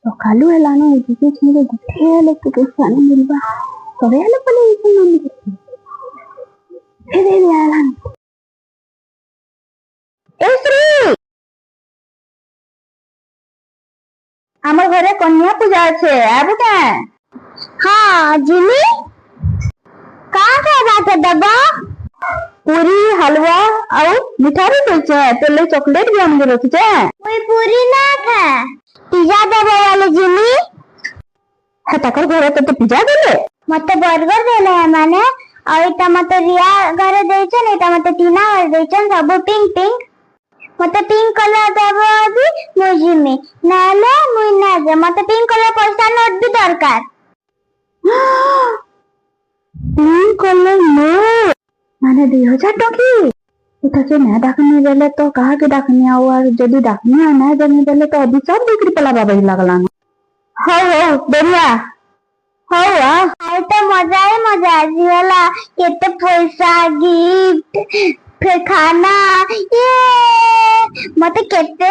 ସକାଳୁ ହେଲାନ ଏଠିକି ଛିରେ ଗୁଟେ ହେଲେ ତୁ ପଇସା ନ ମିଲବା ସବେ ହେଲେ ପଲେ ଏଇଠି ନ ମିଲଛି ଫେରେ ବି ଆଲାନ ଏ ଶ୍ରୀ আমার ঘরে কন্যা পূজা আছে আবু কে हाँ जिमी कहाँ खाएगा के डब्बा पूरी हलवा और मिठा भी देचे तेले चॉकलेट भी हमने रखी छे कोई पूरी ना खा पिज्जा देबे वाले जिमी है तकर घरे तो पिज्जा देले मते बर्गर देले माने और इटा मते रिया घरे देछन इटा मते टीना घरे देछन सब पिंक पिंक मते पिंक कलर देबो अभी मुजिमी नाले मुई ना जे मते पिंक कलर पैसा नोट भी दरकार पिंक कलर नोट माने 2000 टकी इताके ना डाकनी देले तो कहा के डाकनी आउ और जदी डाकनी ना देनी देले तो अभी सब बिक्री पला बाबा ही लागला हो बढ़िया हो आइ तो मजा आजिला केते पैसा गिफ्ट फिर खाना ये मते केते